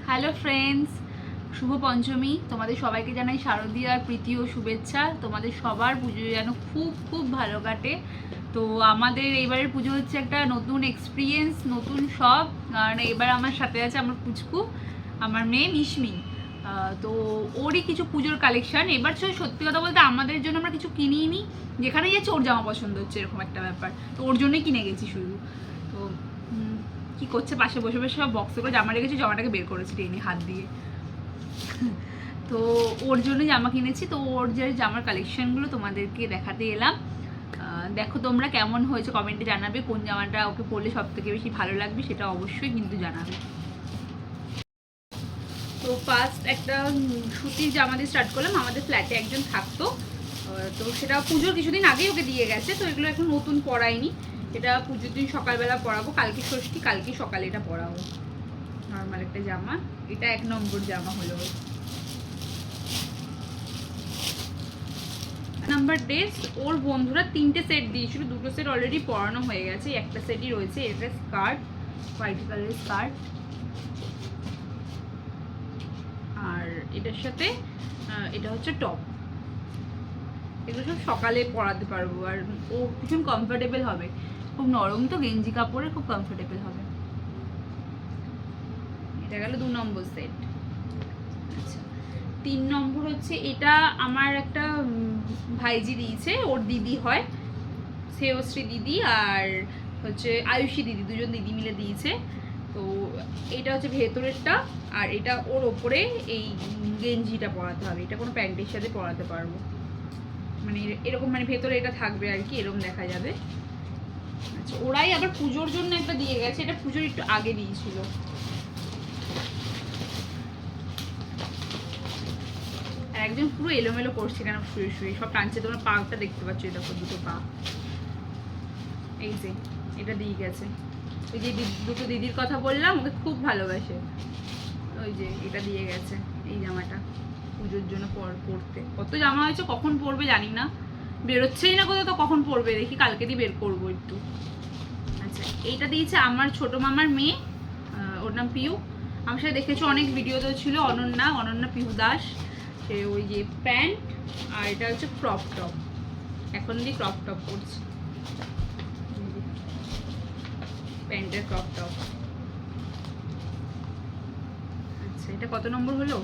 Hello friends, শুভ পঞ্চমী। তোমাদের সবাইকে জানাই শারদীয়ার প্রীতি ও শুভেচ্ছা। তোমাদের সবার পুজো যেন খুব খুব ভালো কাটে। তো আমাদের এইবারের পুজো হচ্ছে একটা নতুন এক্সপিরিয়েন্স, নতুন সব। কারণ এবার আমার সাথে আছে আমার পুচকু, আমার মেয়ে মিশমি। তো ওরই কিছু পুজোর কালেকশান। এবার সত্যি কথা বলতে আমাদের জন্য আমরা কিছু কিনিই নি, যেখানে যাচ্ছে ওর জামা পছন্দ হচ্ছে এরকম একটা ব্যাপার। তো ওর জন্যই কিনে গেছি শুধু। তো কি করছে পাশে বসে বসে সব বক্সে করে জামা রেখেছি, জামাটাকে বের করেছি টেনে হাত দিয়ে। তো ওর জন্য জামা কিনেছি। তো ওর যে জামার কালেকশনগুলো তোমাদেরকে দেখাতে এলাম। দেখো তোমরা কেমন হয়েছে কমেন্টে জানাবে, কোন জামাটা ওকে পরলে সব থেকে বেশি ভালো লাগবে সেটা অবশ্যই কিন্তু জানাবে। তো ফার্স্ট একটা সুতির জামা দিয়ে স্টার্ট করলাম। আমাদের ফ্ল্যাটে একজন থাকতো, তো সেটা পুজোর কিছুদিন আগেই ওকে দিয়ে গেছে। তো এগুলো এখন নতুন পরাইনি, এটা পুজোর দিন সকালবেলা পরাবো। কালকে ষষ্ঠী, কালকে সকালে এটা পরাবো। নর্মাল একটা জামা, এটা 1 নম্বর জামা হলো। নাম্বার ড্রেস ওর বন্ধুরা 3টে সেট দিয়েছিল, 2টো সেট অলরেডি পরানো হয়ে গেছে, একটা সেটই রয়েছে। এটা স্কার্ট, হোয়াইট কালারের স্কার্ট, আর এটার সাথে এটা হচ্ছে টপ। এগুলো সব সকালে পরাতে পারবো, আর ও ভীষণ কমফোর্টেবল হবে, খুব নরম তো গেঞ্জি কাপড়ে, খুব কমফোর্টেবল হবে। এটা গেল 2 নম্বর সেট। আচ্ছা, 3 নম্বর হচ্ছে এটা আমার একটা ভাইজি দিয়েছে, ওর দিদি হয়, শ্রেয়শ্রী দিদি আর হচ্ছে আয়ুষী দিদি, দুজন দিদি মিলে দিয়েছে। তো এটা হচ্ছে ভেতরেরটা, আর এটা ওর ওপরে এই গেঞ্জিটা পরাতে হবে। এটা কোনো প্যান্টের সাথে পরাতে পারবো, মানে এরকম, মানে ভেতরে এটা থাকবে আর কি, এরকম দেখা যাবে। আচ্ছা, ওরাই আবার পুজোর জন্য একটা দিয়ে গেছে, এটা পুজোর একটু আগে দিয়েছিল। আর একজন পুরো এলোমেলো করছে কেন শুয়ে শুয়ে, সব টানছে। তোমরা পাটা দেখতে পাচ্ছ, এটা দুটো পা। এই যে এটা দিয়ে গেছে, ওই যে দুটো দিদির কথা বললাম, ওকে খুব ভালোবাসে, ওই যে এটা দিয়ে গেছে এই জামাটা পুজোর জন্য পরতে। কত জামা হয়েছে, কখন পরবে জানি না, বেরোচ্ছেই না কোথাও, তো কখন পরবে দেখি, কালকে দিয়ে বের করবো একটু। আচ্ছা, এইটা দিয়েছে আমার ছোট মামার মেয়ে, ওর নাম পিউ। আমার সাথে দেখেছো অনেক ভিডিওতেও ছিল, অনন্যা পিউ দাস। সে ওই যে প্যান্ট, আর এটা হচ্ছে ক্রপ টপ, এখন দিয়ে ক্রপ টপ করছে, প্যান্টের ক্রপ টপ। আচ্ছা, এটা কত নম্বর হলো?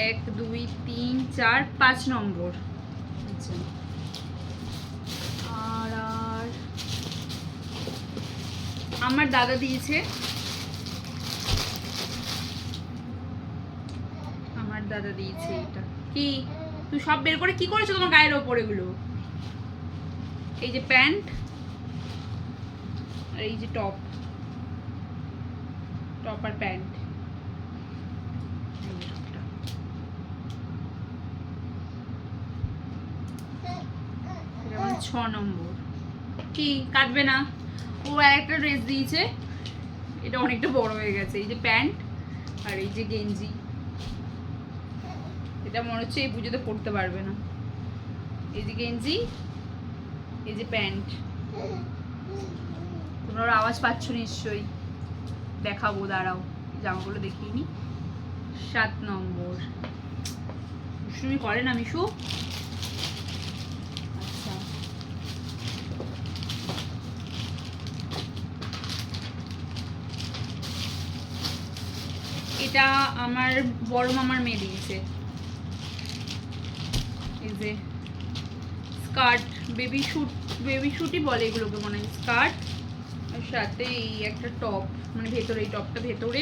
1 2 3 4 5 নম্বর। আচ্ছা, আর আমার দাদা দিয়েছে, এটা কি? তুই সব বের করে কি করেছো তোমার গায়ের ওপর এগুলো? এই যে প্যান্ট, আর এই যে টপ আর প্যান্ট। 6 নম্বর। কি কাটবে না? ও একটা ড্রেস দিয়েছে, এটা অনেকটা বড় হয়ে গেছে। এই যে প্যান্ট আর এই যে গেঞ্জি, এটা মনে হচ্ছে এই পুজোতে পরতে পারবে না। এই যে গেঞ্জি, এই যে প্যান্ট। তোমরা আওয়াজ পাচ্ছ নিশ্চয়ই, দেখাবো, দাঁড়াও জামাগুলো দেখিয়ে নি। 7 নম্বর। দুষ্টুমি করে না মিশু? আচ্ছা, এটা আমার বড় মামার মেয়ে দিয়েছে। এই যে স্কার্ট, বেবি শুটই বলে এগুলোকে মনে হয়, স্কার্ট আর সাথে এই একটা টপ, মানে ভেতরে এই টপটা ভেতরে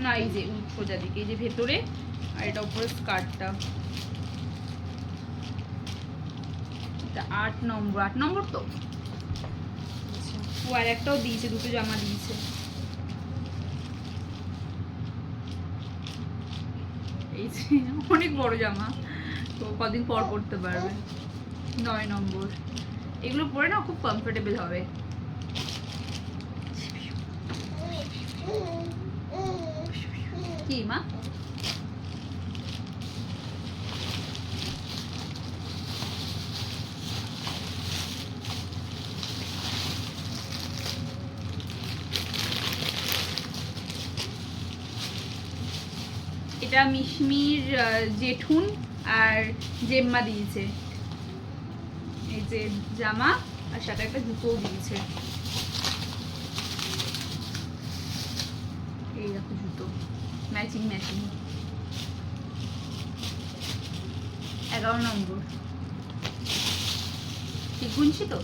না, এই যে সোজা দিকে এই যে ভেতরে, আর এটা উপরে স্কার্টটা। এটা 8 নম্বর। 8 নম্বর তো। ও আর একটাও দিয়েছে, দুটো জামা দিয়েছে। এই যে অনেক বড় জামা, তো কদিন পর পরতে পারবে। 9 নম্বর। এগুলো পরে না খুব কমফোর্টেবল হবে। কি মা? এটা মিশমির জেঠুন আর জেম্মা দিয়েছে, এই যে জামা আর সাথে একটা জুতোও দিয়েছে। এই দেখো জুতো ম্যাচিং ম্যাচিং। 11 নম্বর, ঠিক গুনছি তো?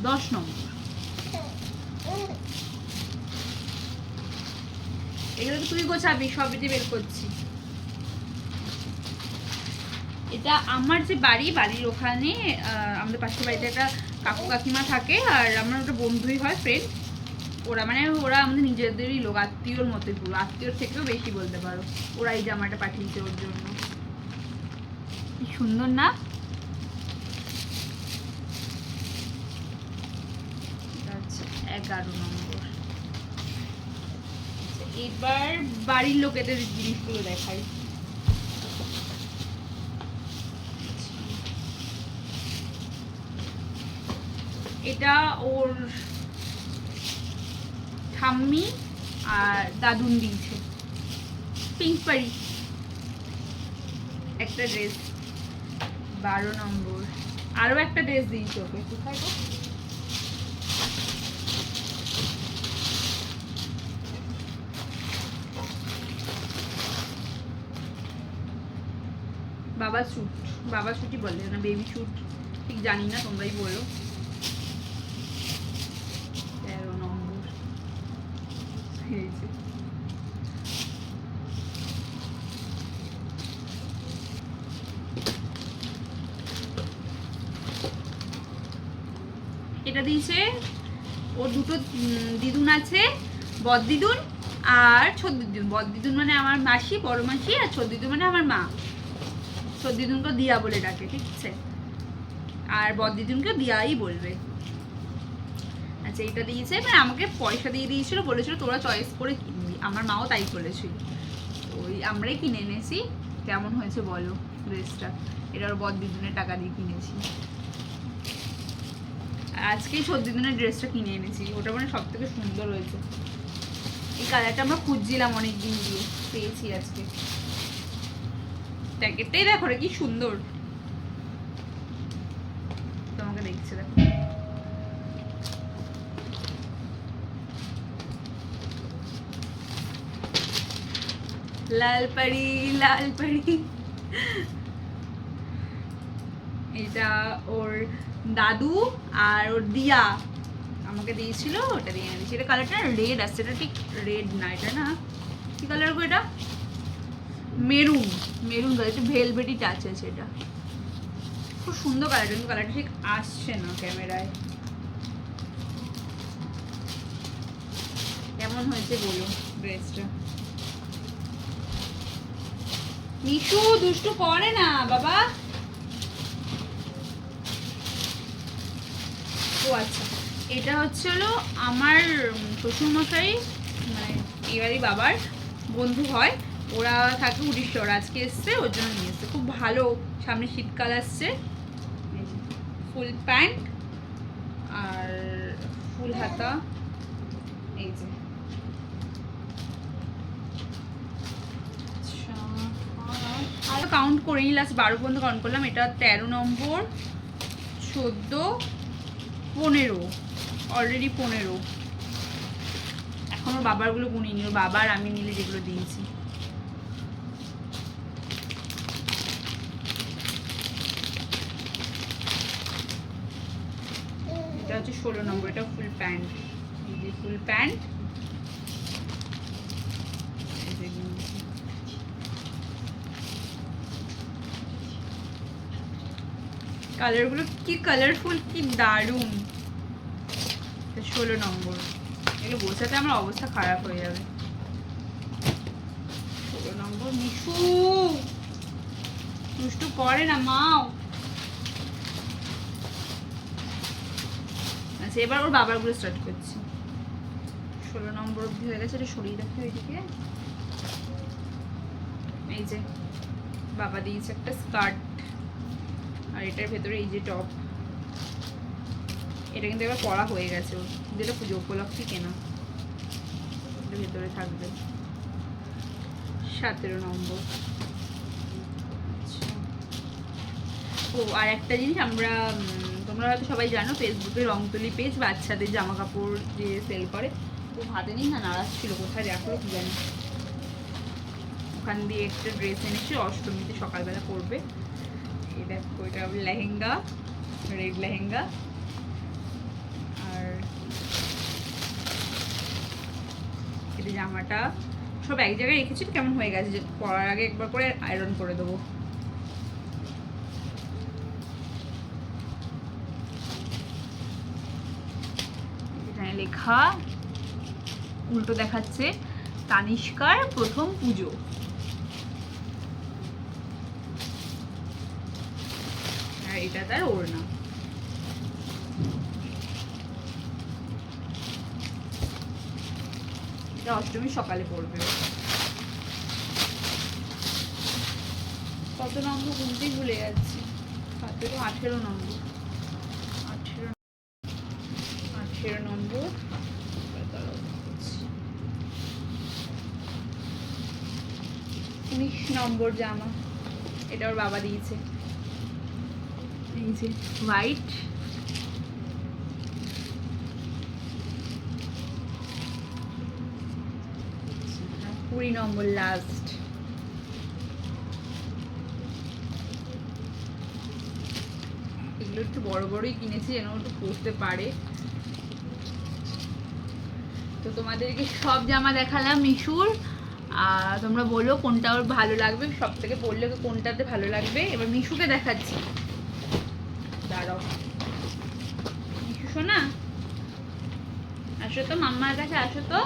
10 নম্বর। এগুলো তো তুই গোছাবি, সবই বের করছি। এটা আমার যে বাড়ির ওখানে আমাদের পাশের বাড়িতে একটা কাকু কাকিমা থাকে, আর আমার ওটা বন্ধুই হয়, ফ্রেন্ড। ওরা আমাদের নিজেদেরই লোক, আত্মীয়র মতোই, পুরো আত্মীয়র থেকেও বেশি বলতে পারো। ওরা এই জামাটা পাঠিয়েছে ওর জন্য। কি সুন্দর না? আচ্ছা 11 নম্বর। এবার বাড়ির লোকেদের জিনিসগুলো দেখাই। এটা ওর ঠাম্মি আর দাদুন দিয়েছে, পিঙ্ক পাড়ি একটা ড্রেস। 12 নম্বর। আরো একটা ড্রেস দিয়েছে ওকে, কোথায় গো? বাবা স্যুট, বাবা স্যুটই বলে না, বেবি স্যুট ঠিক জানি না, তোমরাই বলো। 13 নম্বর। এটা দিয়েছে ওর দুটো দিদুন আছে, বদ দিদুন আর ছোট দিদুন। বদ দিদুন মানে আমার মাসি, বড় মাসি, আর ছোট দিদুন মানে আমার মা। ছোট দিদুনকে দিয়া বলে ডাকে, ঠিক আছে? আর বদ দিদুনকে দিয়াই বলবে। আচ্ছা এটা দিয়েছে, মানে আমাকে পয়সা দিয়ে দিয়েছিল, বলেছিল তোরা চয়েস করে কিনবি। আমার মাও তাই বলেছিল, ওই আমরাই কিনে এনেছি। কেমন হয়েছে বলো ড্রেসটা? এটা ওর বদ দিদুনের টাকা দিয়ে কিনেছি। আজকেই ছোট দিদুনের ড্রেসটা কিনে এনেছি, ওটা মানে সব থেকে সুন্দর হয়েছে। এই কালারটা আমরা খুঁজছিলাম অনেকদিন দিয়ে, পেয়েছি আজকে। প্যাকেটটাই দেখো রে কি সুন্দর, তোমাকে দেখছে দেখো। লাল পাড়ি লাল পাড়ি। এটা ওর দাদু আর ওর দিয়া আমাকে দিয়েছিল, ওটা দিয়ে এনেছি। এটা কালারটা রেড আসছে, এটা ঠিক রেড না, এটা না কি কালার গো? এটা মেরুন, মেরুন কালার, একটু ভেলভেটি টাচ আছে। এটা খুব সুন্দর কালারটা, কিন্তু কালারটা ঠিক আসছে না ক্যামেরায়। কেমন হয়েছে বলো ড্রেসটা? মিশু দুষ্টু করে না বাবা। ও আচ্ছা, এটা হচ্ছে হলো আমার শ্বশুরমশাই, মানে এবারই বাবার বন্ধু হয়, ওরা থাকে উড়িষ্যা। ওরা আজকে এসছে, ওর জন্য নিয়ে এসছে। খুব ভালো, সামনে শীতকাল আসছে। ফুল প্যান্ট আর ফুল হাতা, এই যে। আর কাউন্ট করিনি, লাস্ট 12 পর্যন্ত কাউন্ট করলাম। এটা 13 নম্বর, 14, 15, অলরেডি 15। এখন ওর বাবারগুলো গুনিনি, ওর বাবার আমি মিলে যেগুলো দিয়েছি। এটা হচ্ছে 16 নম্বর, এটা ফুল প্যান্ট, এই যে ফুল প্যান্ট। কালারগুলো কি কালারফুল, কি দারুণ। 16 নম্বর, এগুলো গোছাতে আমার অবস্থা খারাপ হয়ে যাবে। 16 নম্বর। মিশু দুষ্টু করে না মাও। আচ্ছা এবার ওর বাবারগুলো স্টার্ট করছি। 16 নম্বর অবধি হয়ে গেছে, এটা সরিয়ে রাখি ওইদিকে। এই যে বাবা দিয়েছে একটা স্কার্ট, আর এটার ভেতরে এই যে টপ, এটা কিন্তু এবার পরা হয়ে গেছে, যেটা পুজো উপলক্ষে কেনা। এটার ভেতরে থাকবে 17 নম্বর। আচ্ছা, ও আর একটা জিনিস, আমরা তোমরা হয়তো সবাই জানো ফেসবুকে রংতুলি পেজ বাচ্চাদের জামা কাপড় যে সেল করে, তো হাতে নিন না নাড়াচ্ছিল, কোথায় রাখলো কি জানি, ওখান দিয়ে একটা ড্রেস এনেছে অষ্টমীতে সকালবেলা পরবে। এই দেখো, এটা লেহেঙ্গা, রেড লেহেঙ্গা। আর এটা জামাটা সব এক জায়গায় রেখেছি, কেমন হয়ে গেছে, যে পরার আগে একবার করে আয়রন করে দেবো। এখানে লেখা, উল্টো দেখাচ্ছে, তানিষ্কার প্রথম পুজো। আর এটা তার ওড়না। এটা অষ্টমী সকালে পড়বে। কত নম্বর গুনতেই ভুলে যাচ্ছি, 18 নম্বর, 18 নম্বর। 19 নম্বর জামা, এটা ওর বাবা দিয়েছে, এই যে হোয়াইট। 20 নম্বর লাস্ট। এগুলো একটু বড় বড়ই কিনেছি যেন একটু পরতে পারে। তো তোমাদেরকে সব জামা দেখালাম মিশুর, আর তোমরা বলো কোনটা ওর ভালো লাগবে, সব থেকে পরলে কোনটাতে ভালো লাগবে। এবার মিশুকে দেখাচ্ছি, দাঁড়াও মিশু শোনা, আসো তো মাম্মার কাছে, আসো তো।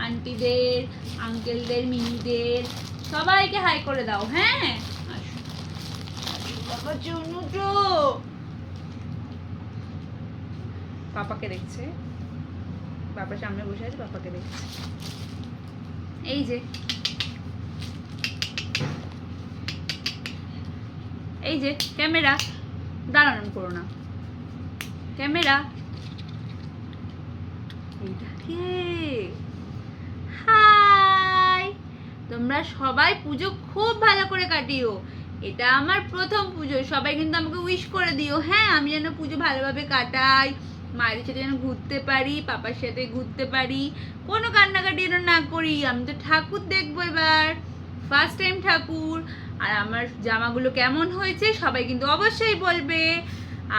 আন্টিদের, আঙ্কেলদের, মিনিদের সবাইকে হাই করে দাও। হ্যাঁ, আসো বাবা, জনুটো পাপাকে দেখছে, বাবার সামনে বসে আছে, পাপাকে দেখছে। এই যে, এই যে ক্যামেরা, দাঁড়ানো করো না, ক্যামেরা, এইটা কে? হাই, তোমরা সবাই পুজো খুব ভালো করে কাটিও। এটা আমার প্রথম পুজো, সবাই কিন্তু আমাকে উইশ করে দিও। হ্যাঁ, আমি যেন পুজো ভালোভাবে কাটাই, মায়ের সাথে যেন ঘুরতে পারি, পাপার সাথে ঘুরতে পারি, কোনো কান্নাকাটি যেন না করি। আমি তো ঠাকুর দেখবো এবার, ফার্স্ট টাইম ঠাকুর। আর আমার জামাগুলো কেমন হয়েছে সবাই কিন্তু অবশ্যই বলবে।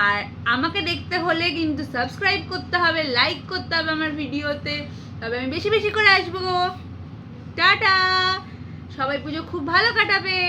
আর আমাকে দেখতে হলে কিন্তু সাবস্ক্রাইব করতে হবে, লাইক করতে হবে আমার ভিডিওতে, তবে আমি বেশি বেশি করে আসবো। টাটা, সবাই পুজো খুব ভালো কাটাবে।